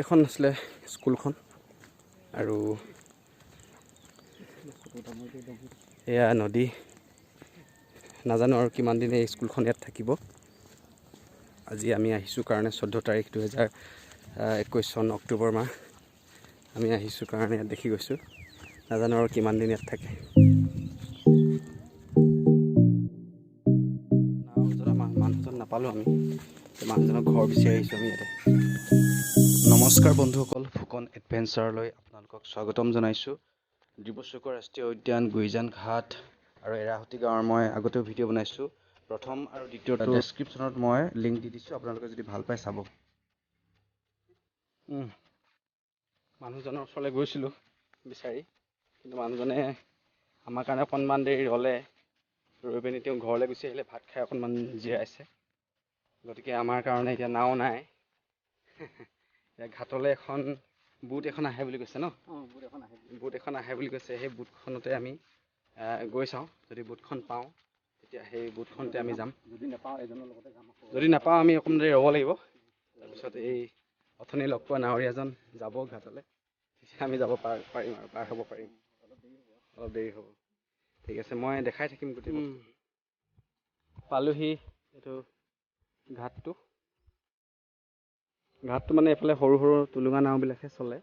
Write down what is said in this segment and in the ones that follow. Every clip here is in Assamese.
এখন আছিলে স্কুলখন আৰু এয়া নদী নাজানো আৰু কিমান দিন এই স্কুলখন ইয়াত থাকিব। আজি আমি আহিছোঁ কাৰণে 14 তাৰিখ 2021 চন অক্টোবৰ মাহ আমি আহিছোঁ কাৰণে ইয়াত দেখি গৈছোঁ। নাজানো আৰু কিমান দিন ইয়াত থাকে। মানুহজন নাপালোঁ আমি, মানুহজনৰ ঘৰ বিচাৰি আহিছোঁ আমি ইয়াতে। নমস্কাৰ বন্ধুসকল, ফুকন এডভেঞ্চাৰলৈ আপোনালোকক স্বাগতম জনাইছোঁ। ডিব্ৰুচৈখোৱা ৰাষ্ট্ৰীয় উদ্যান, গুইজান ঘাট আৰু এৰাহতি গাঁৱৰ মই আগতেও ভিডিঅ' বনাইছোঁ। প্ৰথম আৰু দ্বিতীয়টো ডেছক্ৰিপশ্যনত মই লিংক দি দিছোঁ, আপোনালোকে যদি ভাল পায় চাব। মানুহজনৰ ওচৰলৈ গৈছিলোঁ বিচাৰি, কিন্তু মানুহজনে আমাৰ কাৰণে অকণমান দেৰি ৰ'লে। ৰৈ পিনি তেওঁ ঘৰলৈ গুচি আহিলে, ভাত খাই অকণমান জিৰাইছে। গতিকে আমাৰ কাৰণে এতিয়া নাও নাই। এতিয়া ঘাটলৈ বুট এখন আহে বুলি কৈছে ন? বুট এখন আহে বুলি কৈছে। সেই বুটখনতে আমি গৈ চাওঁ। যদি বুটখন পাওঁ তেতিয়া সেই বুটখনতে আমি যাম। যদি নাপাওঁ এজনৰ লগতে যাম। যদি নাপাওঁ আমি অকণমান দেৰি ৰ'ব লাগিব। তাৰপিছত এই অথনি লগ পোৱা নাৱৰীয়াজন যাব ঘাটলৈ, তেতিয়া আমি যাব পাৰিম আৰু পাৰ হ'ব পাৰিম। অলপ দেৰি হ'ব। ঠিক আছে, মই দেখাই থাকিম গোটেই বস্তু। পালোহি এইটো ঘাটটো মানে এইফালে সৰু সৰু টুলুঙা নাওবিলাকহে চলে।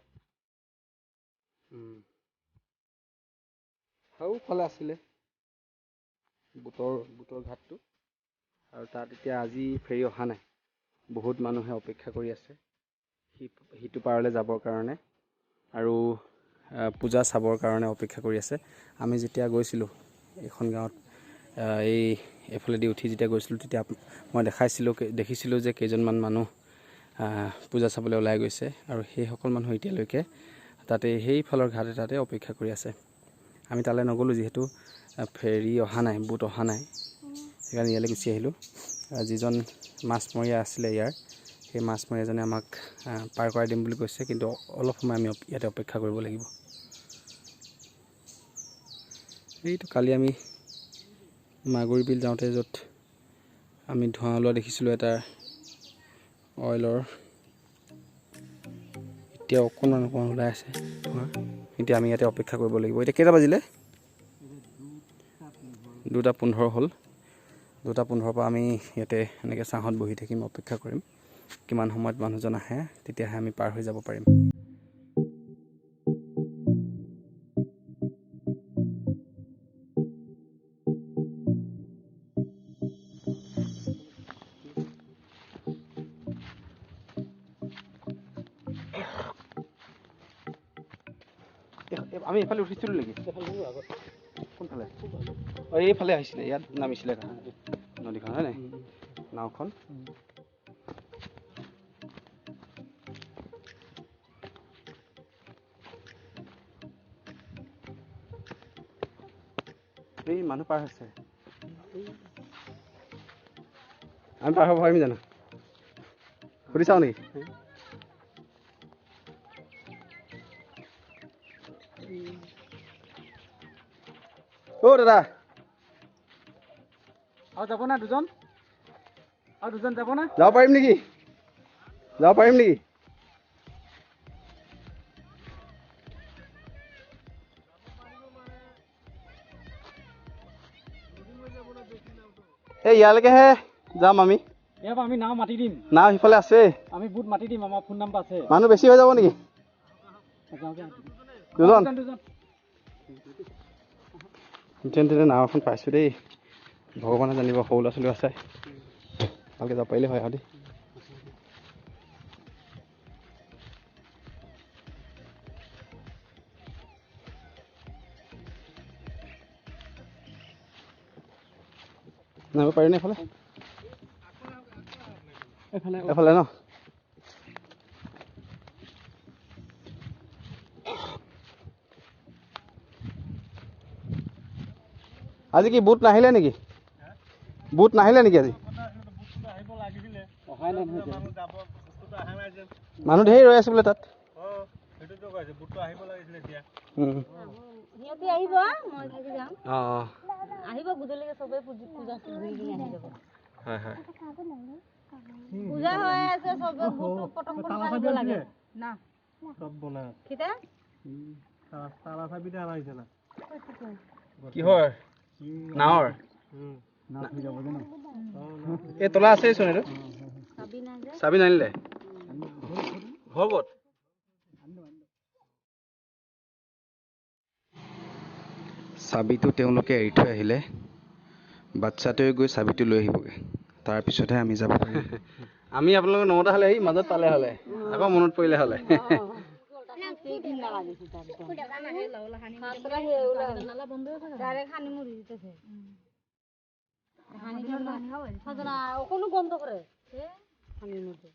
ফালে আছিলে বুটৰ ঘাটটো, আৰু তাত এতিয়া আজি ফেৰি অহা নাই। বহুত মানুহে অপেক্ষা কৰি আছে সিটো পাৰলৈ যাবৰ কাৰণে, আৰু পূজা চাবৰ কাৰণে অপেক্ষা কৰি আছে। আমি যেতিয়া গৈছিলোঁ এইখন গাঁৱত, এইফালেদি উঠি যেতিয়া গৈছিলোঁ, তেতিয়া মই দেখিছিলোঁ যে কেইজনমান মানুহ পূজা চাবলৈ ওলাই গৈছে, আৰু সেইসকল মানুহ এতিয়ালৈকে তাতে সেইফালৰ ঘাট এটাতে অপেক্ষা কৰি আছে। আমি তালৈ নগ'লোঁ, যিহেতু ফেৰি অহা নাই, বুট অহা নাই, সেইকাৰণে ইয়ালৈ গুচি আহিলোঁ। যিজন মাছমৰীয়া আছিলে সেই মাছমৰীয়াজনে আমাক পাৰ কৰাই দিম বুলি কৈছে, কিন্তু অলপ সময় আমি ইয়াতে অপেক্ষা কৰিব লাগিব। এইটো কালি আমি মাগুৰী বিল যাওঁতে য'ত আমি ধোঁৱা ওলোৱা দেখিছিলোঁ এটা অইলৰ, এতিয়া অকণমান ওলাই আছে ধোঁৱা। এতিয়া আমি ইয়াতে অপেক্ষা কৰিব লাগিব। এতিয়া কেইটা বাজিলে? 2:15 হ'ল। 2:15 পৰা আমি ইয়াতে এনেকৈ ছাঁহত বহি থাকিম, অপেক্ষা কৰিম। কিমান সময়ত মানুহজন আহে, তেতিয়াহে আমি পাৰ হৈ যাব পাৰিম। আমি এইফালে উঠিছিলোঁ নেকি? কোনফালে? এইফালে আহিছিলে, ইয়াত নামিছিলে নদীখন, হয় নাই? নাওখন এই মানুহ পাৰ হৈছে। আমি পাৰ হ'ব পাৰিম জানো? সুধি চাওঁ নেকি? অ' দাদা, আৰু যাব না দুজন? আৰু দুজন যাব না? যাব পাৰিম নেকি? এই ইয়ালৈকেহে যাম আমি। আমি নাও মাতি দিম। নাও সিফালে আছে। আমি বুট মাতি দিম, আমাৰ ফোন নাম্বাৰ আছে। মানুহ বেছি হৈ যাব নেকি? দুজন। তেন্তে নাও এখন পাইছোঁ দেই। ভগৱানে জানিব, সৰু ল'ৰা ছোৱালীও আছে। ভালকৈ যাব পাৰিলে হয় আৰু দেই। নামিব পাৰিনে এইফালে? এইফালে ন? আজি কি বুট নাহিলে নেকি? আজি? মানুহ ধেৰ ৰৈ আছে বোলে তাত। আহিব গধূলিকে চবে পূজা ঘূৰি আহি যাব। হয় হয়। পূজা হৈ আছে, চবে পটং কৰিব লাগে। না সব বনা কিটা তালা চাবিটা আনাইছে না কিহৰ নাৱৰ না হৈ যাব জানো এই তলা আছেইচোন এইটো চাবি নাই যে চাবি নানিলে ঘৰ ক'ত চাবিটো তেওঁলোকে এৰি থৈ আহিলে বাচ্চাটোৱে গৈ চাবিটো লৈ আহিবগৈ তাৰপিছতহে আমি যাব পাৰিম আমি আপোনালোকক নমতা হ'লে এই মাজত পালে হ'লে আকৌ মনত পৰিলে হ'লে কোনো বন্ধ কৰে হানিৰ মধ্যে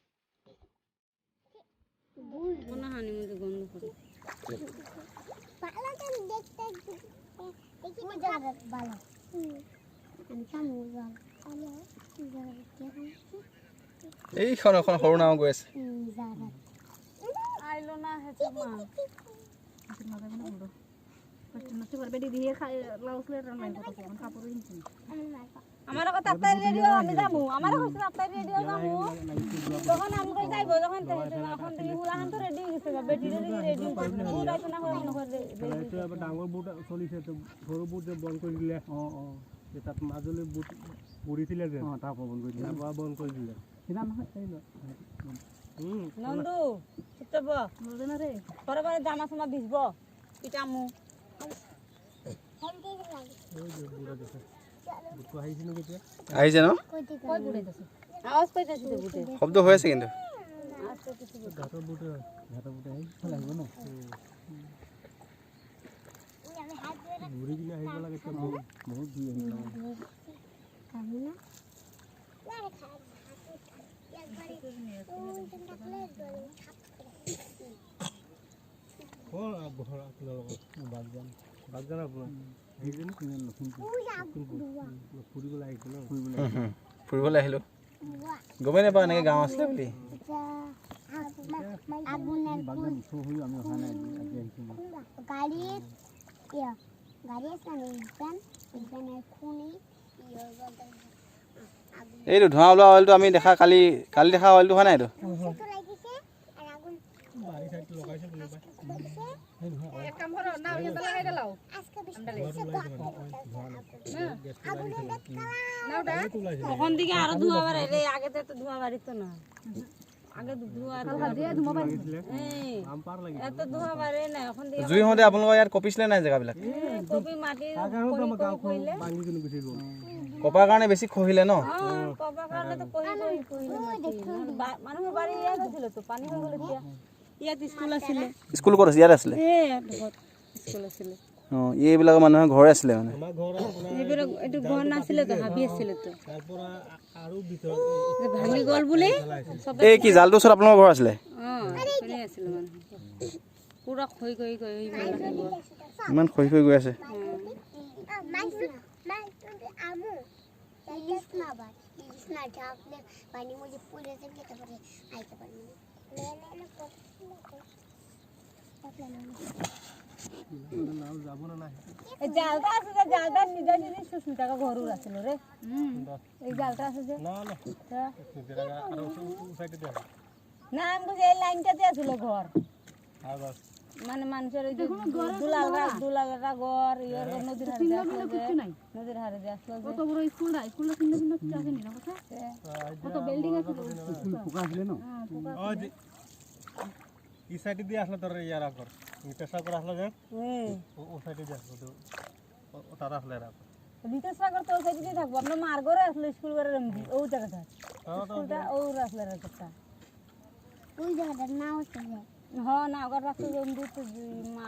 হানিৰ মধ্যে গন্ধ কৰে এইখন এখন সৰু নাও গৈ আছে আইলো না হেছে মা আমার কথা তাই রেডিও আমি যাবো আমার কথা তাই রেডিও যাবো তখন আমি কই যাইবো যখন এখন তুমি হুলাহান তো রেডি হইছে বেটি রেডি বুট আছে না হয় এইটো এবাৰ ডাঙৰ বুট চলিছে তো সৰু বুট যে বন্ধ কৰি দিলে তাত মাজলৈ বুট পৰিছিলে যে তাৰ পৰা বন্ধ কৰি দিলে বন্ধ কৰি দিলে কিনা নহয় এই নন্দু চিতব নদনা রে পরে পরে জামা সামা ভিজব পিটামু আহিছে ন কই বুড়াইতেছে আওয়াজ পাইতেছি তো বুটে শব্দ হৈ আছে কিন্তু আওয়াজ পাইতেছি ঘাটৰ বুটে লাগিব ন ঘূৰি কিনে আহিব লাগে বহুত ঘূৰি আহিব বাগজান আপোনাৰ ফুৰিবলৈ আহিছে ন ফুৰিবলৈ আহিলোঁ গমেই নাপাওঁ এনেকৈ গাঁও আছিলে বুলি এইটো ধোঁৱা ওলোৱা অইলটো আমি দেখা কালি দেখা অইলটো হোৱা নাই এইটো ওখান দিকে আরো ধোঁয়া বাড়ে রে আগে তো ধোঁয়া বাড়িতো না আগে ধোঁয়া দিয়ে ধোঁয়া বাড়িছিল এত ধোঁয়া বাড়ে না ওখান দিকে জুই হওঁতে আপোনালোকৰ ইয়াত কপিছিলে নাই জেগাবিলাক কপি মাটি কইলে কপাৰ কাৰণে বেছি খহিলে ন কপাৰ কাৰণে তো কহিলে মাটি মানুহৰ বাড়ি ইয়াত আছিল তো পানী হৈ গ'ল এতিয়া ইয়াত স্কুল আছিল স্কুল ক'ত আছে ইয়াত আছিলে স্কুল আছিল অঁ এইবিলাকৰ মানুহৰ ঘৰ আছিলে মানে এইবিলাক এইটো ঘৰ নাছিলে তো হাবি আছিলে তো ভাঙি গ'ল বুলি এই কি জালটোৰ ওচৰত আপোনালোকৰ ঘৰ আছিলে শুনি আছিলে মানে পুৰা খৈ ইমান খহি খহি গৈ আছে জালটা আছে যে জালটা নিজে নিজে সুস্মিতাকে ঘরও আছিল রে এই জালটা আছে যে না আমি বুঝি এই লাইনটাতে আছিল ঘর মানে মানুষের ওই যে দুলালরা ঘর ইয়ার নদীর হারে নদীর হারে যে আসলো কত বড় স্কুলটা চিহ্ন চিহ্ন কিছু আছে নি না কত বিল্ডিং আছে স্কুল পোকা আছে না এই সাইডে দিয়ে আসলে তোর ইয়ার আকর পেশা করে আসলে যে ও সাইডে দিয়ে আসলো তো ও তার আসলে রাখ বিকাশ সাগর তো সাইডে দিয়ে থাকবো আমরা মার ঘরে আসলে স্কুল করে রমজি ও জায়গাটা স্কুলটা ও আসলে রাখতা ওই জায়গাটার নাম হচ্ছে হ্যাঁ না ঘর রাখতে রমজি তো মা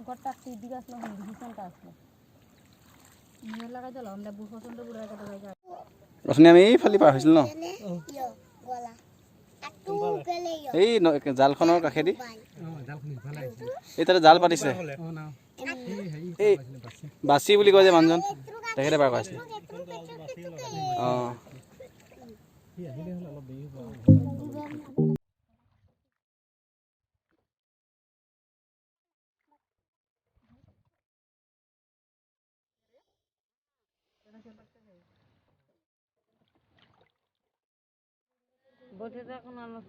ঘরটা দিকে আসলো হিসনটা আসলো নিয়ে লাগাই দিলাম আমরা পছন্দ করে একটা জায়গা ৰচনী আমি এইফালে পাৰ হৈছিল ন এই জালখনৰ কাষেদি এই তাতে জাল পাতিছে এই বাচি বুলি কয় যে মানুহজন তেখেতে পাৰ কৰাইছিলে অঁ বইটা এখন আলো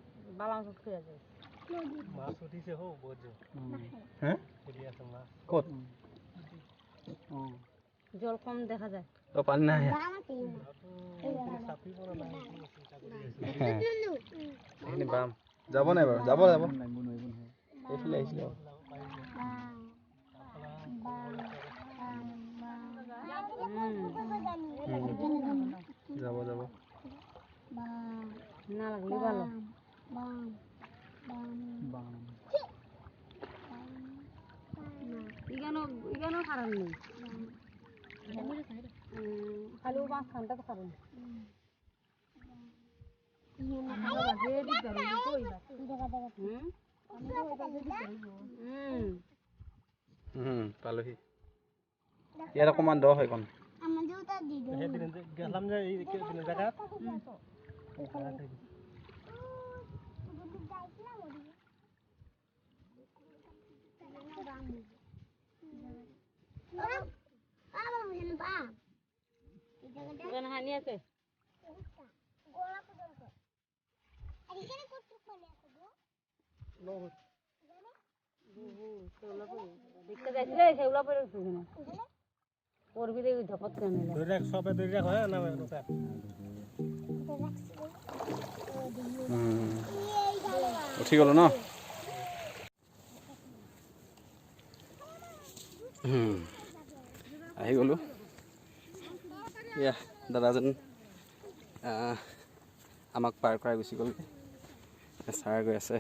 বালাংশ খেয়ে যায় মাছ উঠিছে হো বহুত হ্যাঁ খেলি আছে মাছ ক'ত জল কম দেখা যায় তো পানী নাই চাপি পৰা নাই এইখিনি বাম যাব নাই বাৰু যাব এইফালে আহিছিলে যাব না লাগলে ভালো ইগানো খারাপ নেই খালি মাছ খানটা তো খারাপ পালোহি ইয়াত অকণমান দ হয় কণ সেইদিন গেলাম যে এই জেগাত হানি আছে দেখতে যাইছিলে সেগুলো পরে করবি দেখি ঝপত কেন সবে দৌড়ে হয় না নৌকা উঠি গ'লো ন আহি গ'লো এয়া দাদাজন আমাক পাৰ কৰাই গুচি গ'ল ছাৰ গৈ আছে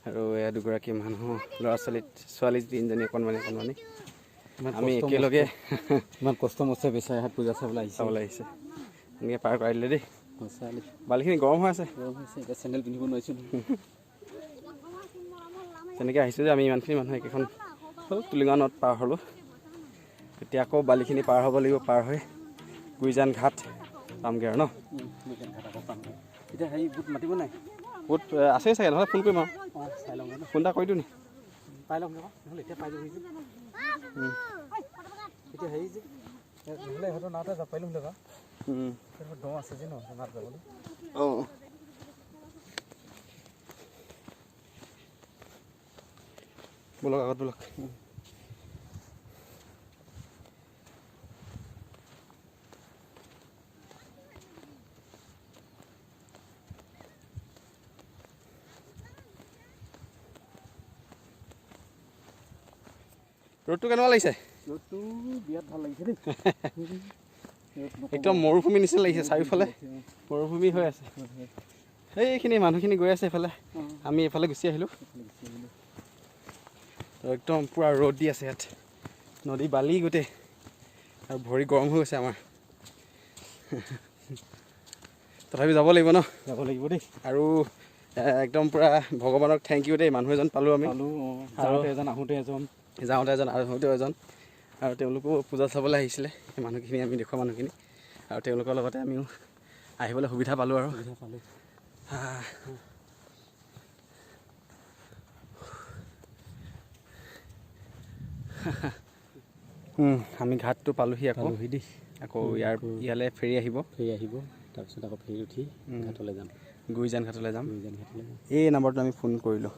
আৰু এয়া দুগৰাকী মানুহ ল'ৰা ছোৱালী তিনিজনী অকণমানি আমি একেলগে ইমান কষ্ট মষ্ট বিচাৰি হাত পূজা চাবলৈ আহিছে এনেকৈ পাৰ কৰাই দিলে দেই বালিখিনি গৰম হৈ আছে এতিয়া চেণ্ডেল পিন্ধিব নোৱাৰিছোঁ তেনেকৈ আহিছোঁ যে আমি ইমানখিনি মানুহ একেখন টুলিঙা নদ পাৰ হ'লোঁ এতিয়া আকৌ বালিখিনি পাৰ হ'ব লাগিব পাৰ হৈ গুইজান ঘাট পামগৈ আৰু ন এতিয়া হেৰি বুট মাতিব নাই বুট আছে চাগে নহ'লে ফোন কৰিম আৰু চাই লওঁ ফোন এটা কৰি দিওঁ নি পাই ল'ম নহ'লে এতিয়া পাই যাবহি এতিয়া হেৰি যে নহ'লে ইহঁতৰ নাওতে যাব পাৰিলোঁ দেবা দ আছে যে ন নাত যাবলৈ অঁ ব'লক আগত ব'লক ৰ'দটো কেনেকুৱা লাগিছে ৰ'দটো বিৰাট ভাল লাগিছে দেই একদম মৰুভূমি নিচিনা লাগিছে চাৰিওফালে মৰুভূমি হৈ আছে সেইখিনি মানুহখিনি গৈ আছে এইফালে আমি এইফালে গুচি আহিলোঁ একদম পূৰা ৰ'দ দি আছে ইয়াত নদী বালি গোটেই আৰু ভৰি গৰম হৈ গৈছে আমাৰ তথাপি যাব লাগিব ন যাব লাগিব দেই আৰু একদম পূৰা ভগৱানক থেংক ইউ দেই মানুহ এজন পালোঁ আমি আৰু এজন আহোঁতে এজন যাওঁতে এজন আৰু আহোঁতেও এজন আৰু তেওঁলোকো পূজা চাবলৈ আহিছিলে সেই মানুহখিনি আমি দেখুওৱা মানুহখিনি আৰু তেওঁলোকৰ লগতে আমিও আহিবলৈ সুবিধা পালোঁ আৰু আমি ঘাটটো পালোঁহি আকৌ ইয়ালৈ ফেৰি আহিব তাৰপিছত আকৌ ফেৰি উঠি ঘাটলৈ যাম গুইজান ঘাটলৈ যাম এই নাম্বাৰটো আমি ফোন কৰিলোঁ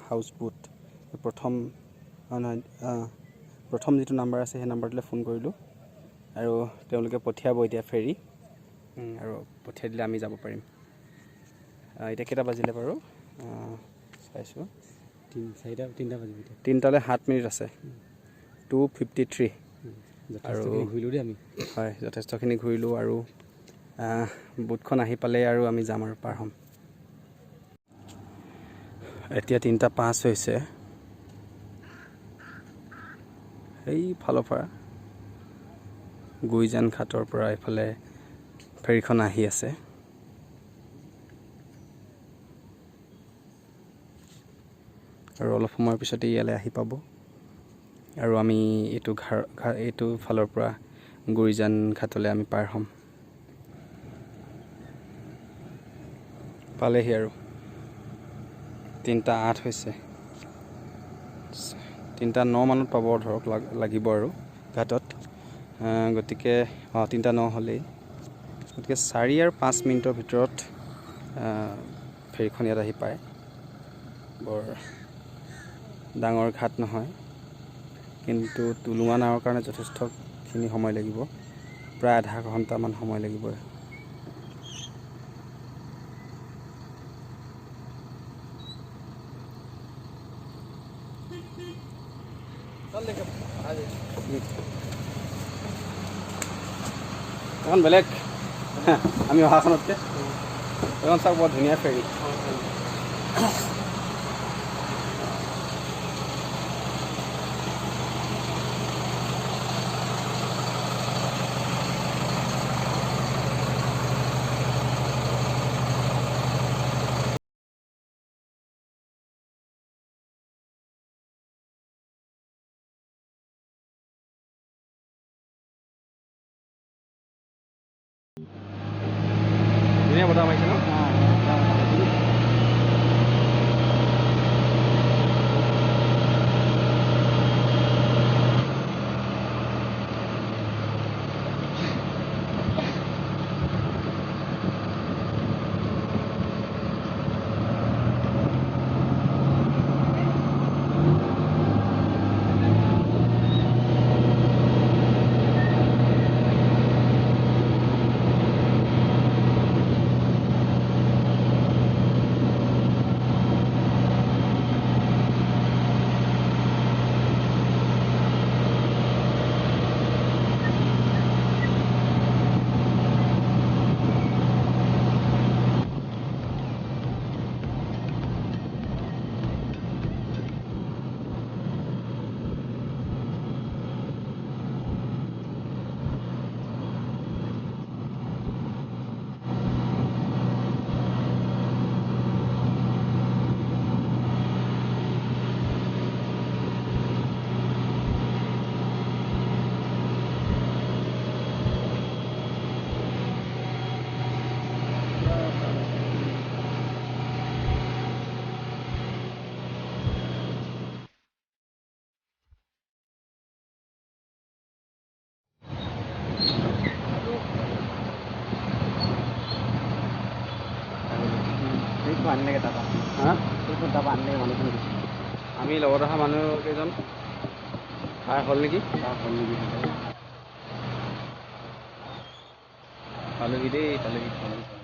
হাউচ বুট প্ৰথম যিটো নাম্বাৰ আছে সেই নাম্বাৰটোলৈ ফোন কৰিলোঁ আৰু তেওঁলোকে পঠিয়াব এতিয়া ফেৰি আৰু পঠিয়াই দিলে আমি যাব পাৰিম এতিয়া কেইটা বাজিলে বাৰু চাইছোঁ 3টালৈ 7 মিনিট আছে 2:53 আৰু ঘূৰিলোঁ দেই আমি হয় যথেষ্টখিনি ঘূৰিলোঁ আৰু বুটখন আহি পালে আৰু আমি যাম আৰু পাৰ হ'ম এতিয়া 3:05 হৈছে সেই ফালৰ পৰা গুইজান ঘাটৰ পৰা এইফালে ফেৰীখন আহি আছে আৰু অলপ সময়ৰ পিছতে ইয়ালৈ আহি পাব আৰু আমি এইটো ফালৰ পৰা গুইজান ঘাটলৈ আমি পাৰ হ'ম পালেহি আৰু 3:08 হৈছে 3:09 মানত পাব ধৰক লাগিব আৰু ঘাটত গতিকে 3:09 হ'লেই গতিকে 4 আৰু 5 মিনিটৰ ভিতৰত ফেৰীখন ইয়াত আহি পায়। বৰ ডাঙৰ ঘাট নহয়, কিন্তু টুলুঙা নাৱৰ কাৰণে যথেষ্টখিনি সময় লাগিব, প্ৰায় আধা ঘণ্টামান সময় লাগিব। এখন বেলেগ আমি অহাখনতকৈ এখন চাওক, বৰ ধুনীয়া ফেৰী। ধুনীয়া বতাহ মাৰিছে ন? আমি লগত অহা মানুহ কেইজন খাই হ'ল নেকি? পালোহি দেই, পালোহি।